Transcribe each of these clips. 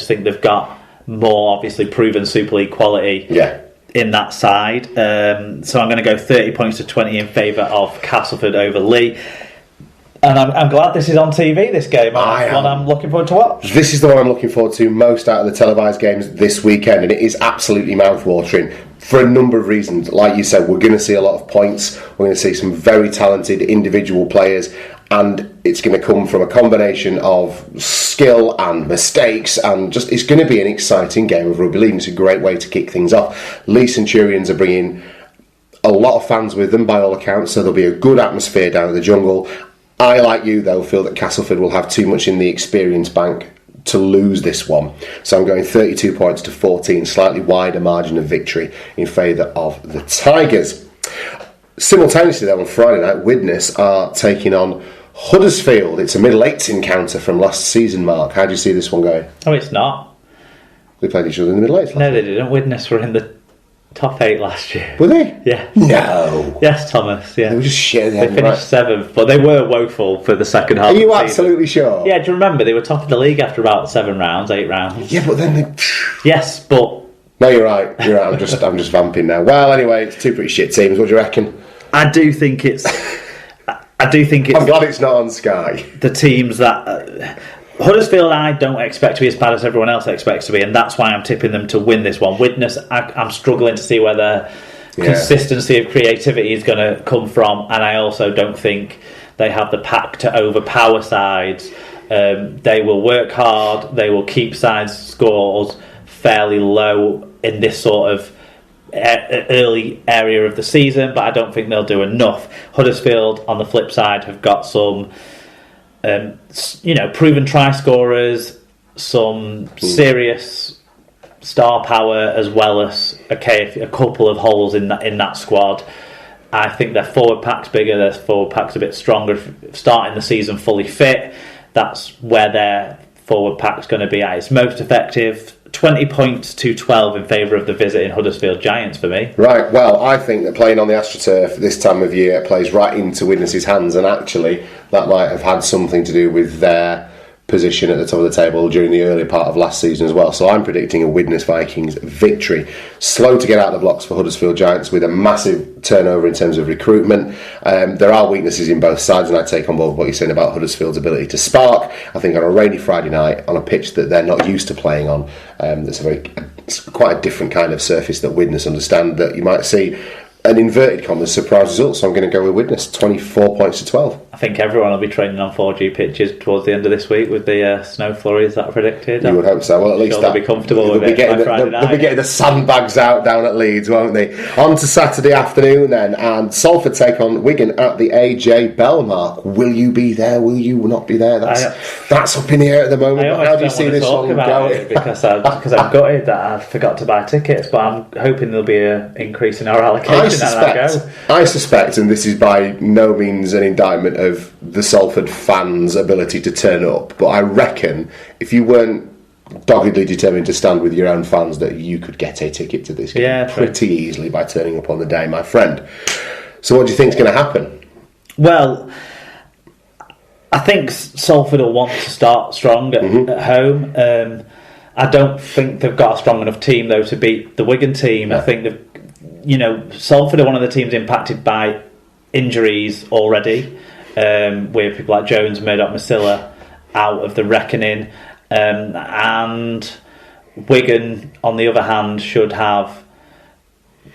just think they've got more, obviously, proven Super League quality in that side. So I'm going to go 30 points to 20 in favour of Castleford over Lee. And I'm glad this is on TV, this game. That's one I'm looking forward to watch. This is the one I'm looking forward to most out of the televised games this weekend, and it is absolutely mouth-watering for a number of reasons. Like you said, we're going to see a lot of points. We're going to see some very talented individual players, and it's going to come from a combination of skill and mistakes, and just it's going to be an exciting game of rugby league. It's a great way to kick things off. Lee Centurions are bringing a lot of fans with them by all accounts, so there'll be a good atmosphere down at the Jungle. I, like you, though, feel that Castleford will have too much in the experience bank to lose this one. So I'm going 32 points to 14, slightly wider margin of victory in favour of the Tigers. Simultaneously, though, on Friday night, Widnes are taking on Huddersfield. It's a middle eights encounter from last season, Mark. How do you see this one going? Oh, it's not. They played each other in the middle eights last No, they didn't. Widnes were in the top 8 last year. Were they? Yeah. No. Yes, Thomas, yeah. They were just shit. They finished 7th, but they were woeful for the second half. Are you of the absolutely season. sure? Yeah, do you remember? They were top of the league after about 7 rounds, 8 rounds. Yeah, but then they... Yes, but... No, you're right. You're right. I'm just vamping now. Well, anyway, it's two pretty shit teams. What do you reckon? I do think it's... I'm glad it's not on Sky. The teams that... Huddersfield, I don't expect to be as bad as everyone else expects to be, and that's why I'm tipping them to win this one. Widnes, I'm struggling to see where their consistency of creativity is going to come from, and I also don't think they have the pack to overpower sides. They will work hard, they will keep sides' scores fairly low in this sort of early area of the season, but I don't think they'll do enough. Huddersfield, on the flip side, have got some proven try scorers, some serious star power, as well as a couple of holes in that squad. I think their forward pack's bigger, their forward pack's a bit stronger. Starting the season fully fit, that's where their forward pack's going to be at its most effective. 20 points to 12 in favour of the visiting Huddersfield Giants for me. Right, well, I think that playing on the AstroTurf this time of year plays right into Widnes' hands, and actually that might have had something to do with their position at the top of the table during the early part of last season as well. So I'm predicting a Widnes Vikings victory. Slow to get out of the blocks for Huddersfield Giants with a massive turnover in terms of recruitment. There are weaknesses in both sides, and I take on board what you're saying about Huddersfield's ability to spark. I think on a rainy Friday night on a pitch that they're not used to playing on, it's quite a different kind of surface that Widnes understand, that you might see an inverted commas surprise result. So I'm going to go with Widnes, 24 points to 12. I think everyone will be training on 4G pitches towards the end of this week with the snow flurries that are predicted. You would hope so. Well, at least they'll be comfortable with it by Friday night. They'll be getting the sandbags out down at Leeds, won't they? On to Saturday afternoon then, and Salford take on Wigan at the AJ Bell. Mark, will you be there? Will you not be there? That's up in the air at the moment. But how do you see this one going? Because I'm gutted that I forgot to buy tickets, but I'm hoping there'll be an increase in our allocation. I suspect, and this is by no means an indictment of the Salford fans' ability to turn up, but I reckon if you weren't doggedly determined to stand with your own fans, that you could get a ticket to this game pretty easily by turning up on the day, my friend. So what do you think is going to happen? Well, I think Salford will want to start strong at home. I don't think they've got a strong enough team, though, to beat the Wigan team. I think Salford are one of the teams impacted by injuries already, with people like Jones, Murdoch, Masilla out of the reckoning, and Wigan, on the other hand, should have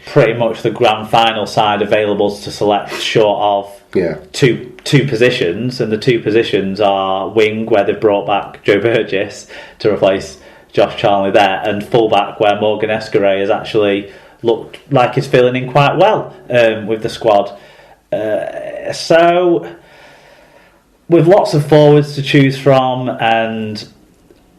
pretty much the grand final side available to select short of two positions, and the two positions are wing, where they've brought back Joe Burgess to replace Josh Charnley there, and fullback, where Morgan Escaré has actually looked like he's filling in quite well with the squad. So, with lots of forwards to choose from and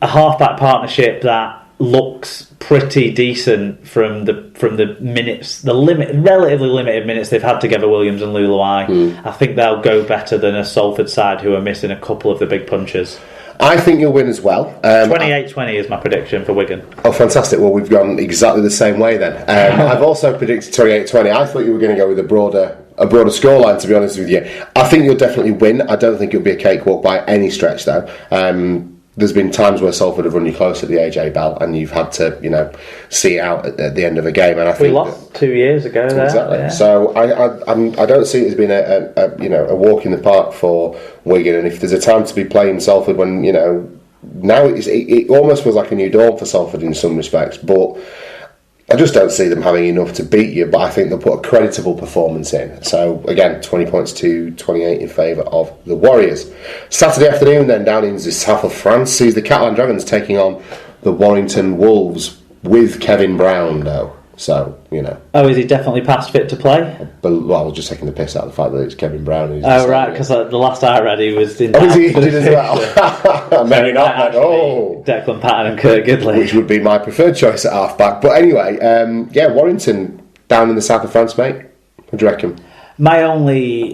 a half-back partnership that looks pretty decent from the minutes, relatively limited minutes they've had together, Williams and Luluai, I think they'll go better than a Salford side who are missing a couple of the big punches. I think you'll win as well. 28-20 is my prediction for Wigan. Oh, fantastic. Well, we've gone exactly the same way then. I've also predicted 28-20. I thought you were going to go with a broader scoreline, to be honest with you. I think you'll definitely win. I don't think it'll be a cakewalk by any stretch, though. there's been times where Salford have run you close at the AJ Bell, and you've had to, see it out at the end of a game. And I think we lost 2 years ago. Exactly. Yeah. So I don't see it as being a walk in the park for Wigan. And if there's a time to be playing Salford, when now it almost feels like a new dawn for Salford in some respects, but I just don't see them having enough to beat you, but I think they'll put a creditable performance in. So, again, 20 points to 28 in favour of the Warriors. Saturday afternoon, then, down in the south of France, sees the Catalan Dragons taking on the Warrington Wolves with Kevin Brown, though. So, Oh, is he definitely past fit to play? But, I was just taking the piss out of the fact that it's Kevin Brown. Oh, right, because the last I read, he was in... Oh, is he injured as well? Maybe not, then. Oh! Declan Patton and Kurt Gidley. Which would be my preferred choice at half-back. But anyway, Warrington down in the south of France, mate. What do you reckon? My only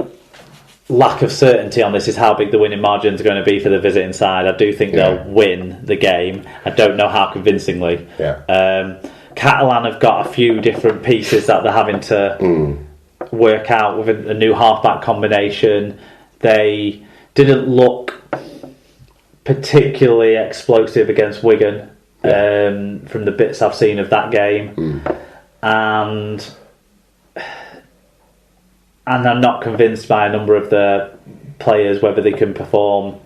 lack of certainty on this is how big the winning margins are going to be for the visiting side. I do think they'll win the game. I don't know how convincingly. Yeah. Catalan have got a few different pieces that they're having to work out with a new half-back combination. They didn't look particularly explosive against Wigan from the bits I've seen of that game. And I'm not convinced by a number of the players whether they can perform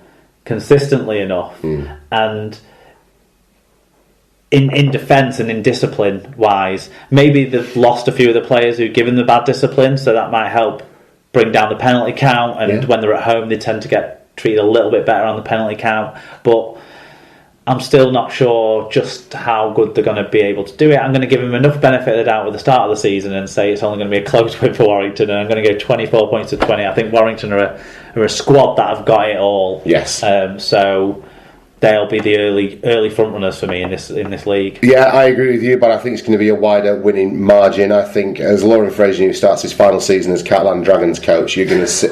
consistently enough. And in defence and in discipline wise, maybe they've lost a few of the players who've given the bad discipline, so that might help bring down the penalty count, and when they're at home they tend to get treated a little bit better on the penalty count. But I'm still not sure just how good they're going to be able to do it. I'm going to give them enough benefit of the doubt at the start of the season and say it's only going to be a close win for Warrington, and I'm going to go 24 points to 20. I think Warrington are a squad that have got it all. Yes. So they'll be the early front runners for me in this league. Yeah, I agree with you, but I think it's going to be a wider winning margin. I think as Lauren Fraser starts his final season as Catalan Dragons coach, you're going to see,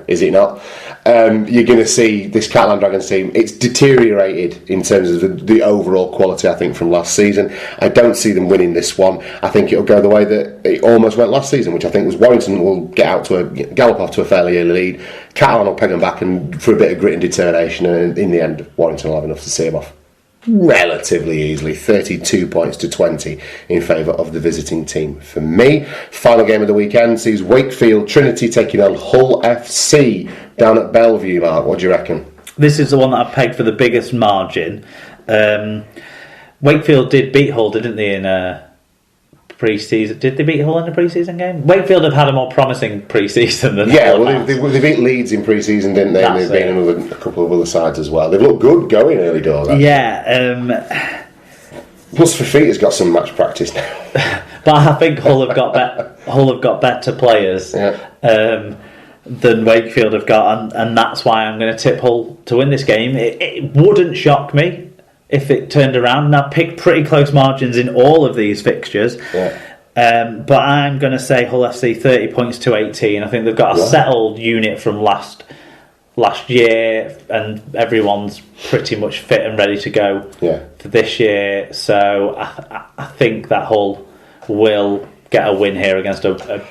is it not? You're going to see this Catalan Dragons team. It's deteriorated in terms of the overall quality, I think, from last season. I don't see them winning this one. I think it'll go the way that it almost went last season, which I think was Warrington will gallop off to a fairly early lead. Catalan will peg them back and for a bit of grit and determination, and in the end, Warrington will have enough to see them off relatively easily. 32 points to 20 in favour of the visiting team for me. Final game of the weekend sees Wakefield Trinity taking on Hull FC down at Bellevue. Mark, what do you reckon? This is the one that I've pegged for the biggest margin. Wakefield did beat Hull, didn't they, in pre-season? Did they beat Hull in the pre-season game? Wakefield have had a more promising pre-season than Hull. They beat Leeds in pre-season, didn't they? And they've been a couple of other sides as well. They've looked good going early doors. Yeah. Plus, Fafita's got some match practice now. But I think Hull have got better players than Wakefield have got, and that's why I'm going to tip Hull to win this game. It wouldn't shock me if it turned around. And I've picked pretty close margins in all of these fixtures. Yeah. But I'm going to say Hull FC 30 points to 18. I think they've got a settled unit from last year, and everyone's pretty much fit and ready to go for this year. So I think that Hull will get a win here against a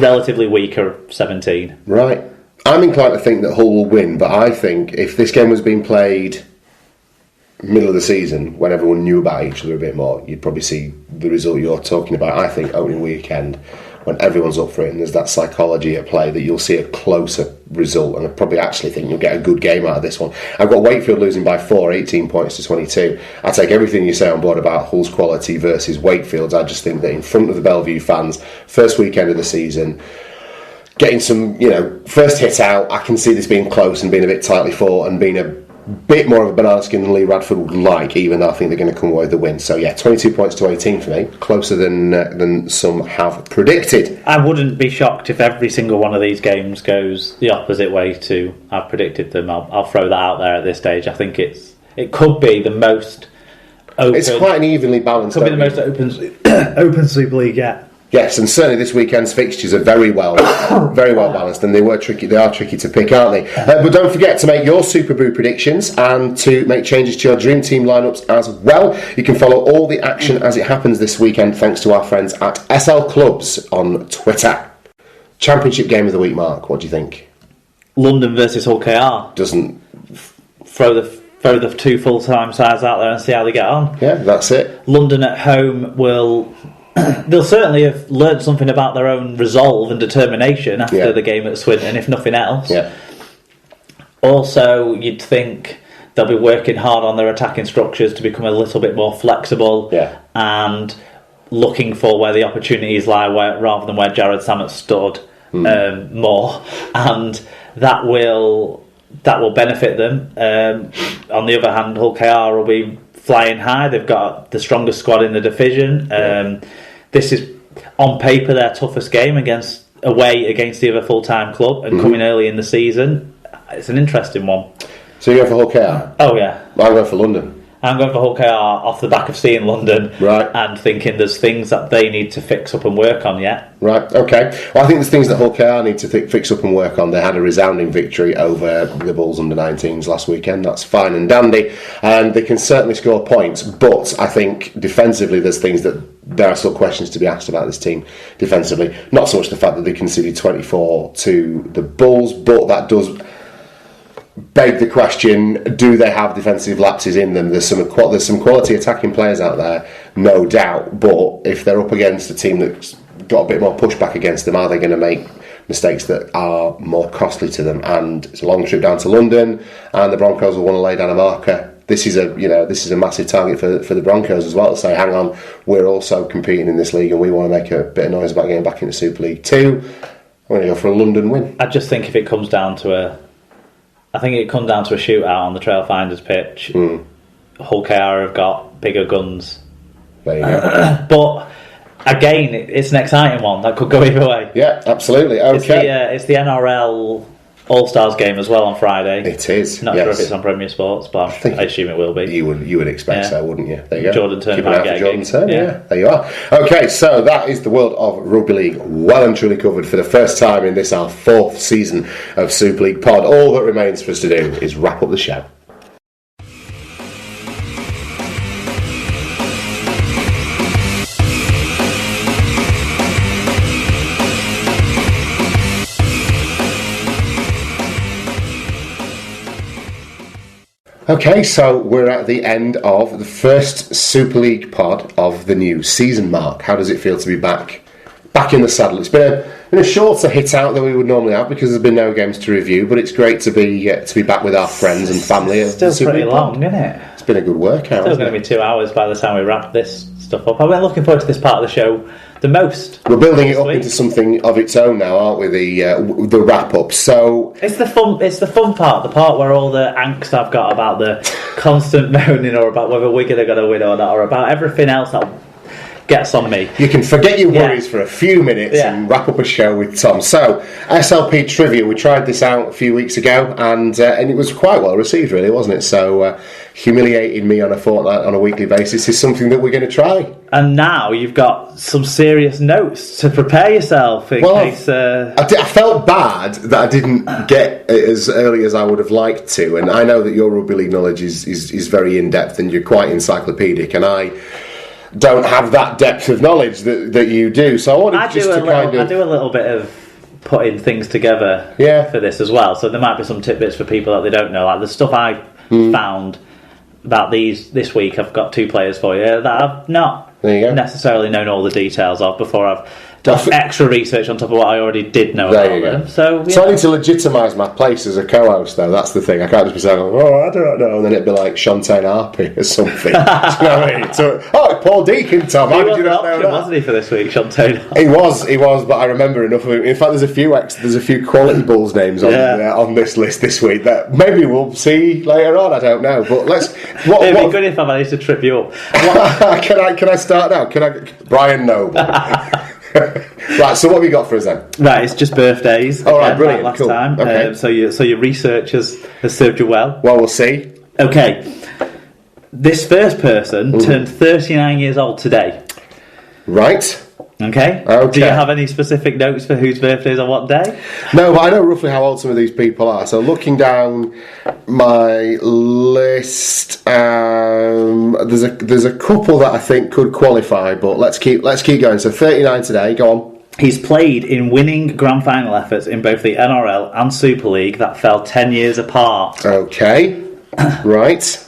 relatively weaker 17. Right. I'm inclined to think that Hull will win, but I think if this game was being played middle of the season, when everyone knew about each other a bit more, you'd probably see the result you're talking about. I think opening weekend, when everyone's up for it and there's that psychology at play, that you'll see a closer result, and I probably actually think you'll get a good game out of this one. I've got Wakefield losing by 4, 18 points to 22. I take everything you say on board about Hull's quality versus Wakefield's. I just think that in front of the Bellevue fans, first weekend of the season, getting some, first hit out, I can see this being close and being a bit tightly fought and being a bit more of a banana skin than Lee Radford would like, even though I think they're going to come away with the win. So 22 points to 18 for me, closer than some have predicted. I wouldn't be shocked if every single one of these games goes the opposite way to I've predicted them. I'll throw that out there at this stage. I think it could be the most open. It's quite an evenly balanced. Could be the most open Super League yet. Yes, and certainly this weekend's fixtures are very well balanced, and they are tricky to pick, aren't they? But don't forget to make your Super Brew predictions and to make changes to your Dream Team lineups as well. You can follow all the action as it happens this weekend thanks to our friends at SL Clubs on Twitter. Championship game of the week, Mark. What do you think? London versus Hull KR. Doesn't throw the two full-time sides out there and see how they get on. Yeah, that's it. London at home will... they'll certainly have learnt something about their own resolve and determination after the game at Swinton, if nothing else. Yeah. Also, you'd think they'll be working hard on their attacking structures to become a little bit more flexible and looking for where the opportunities lie rather than where Jared Samet stood more. And that will benefit them. On the other hand, Hull KR will be flying high. They've got the strongest squad in the division. This is, on paper, their toughest game away against the other full-time club, and coming early in the season. It's an interesting one. So you're going for Hull KR? Oh, yeah. Well, I'm going for London. I'm going for Hull KR off the back of seeing London and thinking there's things that they need to fix up and work on yet. Right, okay. Well, I think there's things that Hull KR need to fix up and work on. They had a resounding victory over the Bulls under-19s last weekend. That's fine and dandy. And they can certainly score points. But I think defensively there's things that there are still questions to be asked about this team defensively. Not so much the fact that they conceded 24 to the Bulls, but that does beg the question: do they have defensive lapses in them? There's some quality attacking players out there, no doubt. But if they're up against a team that's got a bit more pushback against them, are they going to make mistakes that are more costly to them? And it's a long trip down to London, and the Broncos will want to lay down a marker. This is a massive target for the Broncos as well, to say, hang on, we're also competing in this league and we want to make a bit of noise about getting back into Super League 2. I'm going to go for a London win. I just think if it comes down to a shootout on the Trailfinders pitch, Hull KR have got bigger guns. There you go. But again, it's an exciting one that could go either way. Yeah, absolutely. Okay. It's the NRL All-Stars game as well on Friday. It is. Not sure if it's on Premier Sports, but I assume it will be. You would expect so, wouldn't you? There you go. Jordan Turner. Keep an eye out for Jordan Turner. Yeah, there you are. Okay, so that is the world of rugby league well and truly covered for the first time in this, our 4th season of Super League Pod. All that remains for us to do is wrap up the show. Okay, so we're at the end of the first Super League pod of the new season, Mark. How does it feel to be back in the saddle? It's been a shorter hit out than we would normally have because there's been no games to review, but it's great to be back with our friends and family. It's still pretty long, isn't it? It's been a good workout. It's still going to be 2 hours by the time we wrap this stuff up. I've been looking forward to this part of the show the most. We're building it up into something of its own now, aren't we? The wrap up. So it's the fun part, the part where all the angst I've got about the constant moaning, or about whether Wigan are going to win or not, or about everything else that gets on me. You can forget your worries for a few minutes and wrap up a show with Tom. So, SLP Trivia, we tried this out a few weeks ago, and it was quite well received, really, wasn't it? So, humiliating me on a weekly basis is something that we're going to try. And now you've got some serious notes to prepare yourself in case... I felt bad that I didn't get it as early as I would have liked to, and I know that your rugby league knowledge is very in-depth and you're quite encyclopedic, and I don't have that depth of knowledge that you do. So I wanted I do a little bit of putting things together for this as well. So there might be some tidbits for people that they don't know. Like the stuff I found about this week, I've got 2 players for you that I've not necessarily known all the details of before I've done extra research on top of what I already did know about them. So I need to legitimise my place as a co-host, though. That's the thing. I can't just be saying, I don't know, and then it'd be like Shantae Harpy or something. Do you know what I mean? So, Paul Deacon, Tom. How did you not know that? Wasn't he for this week, Shantae? He was, but I remember enough of him. In fact, there's a few quality Bulls names on this list this week that maybe we'll see later on. I don't know, but let's. It'd be good if I managed to trip you up. Can I start now? Brian Noble. Right, so what have you got for us then? Right, it's just birthdays. All right, brilliant, like last cool. time. Okay. So your research has served you well. Well, we'll see. Okay, this first person turned 39 years old today. Right. Okay. Do you have any specific notes for whose birthdays on what day? No, but I know roughly how old some of these people are. So looking down my list, there's a couple that I think could qualify, but let's keep going. So 39 today. Go on. He's played in winning grand final efforts in both the NRL and Super League that fell 10 years apart. Okay. Right.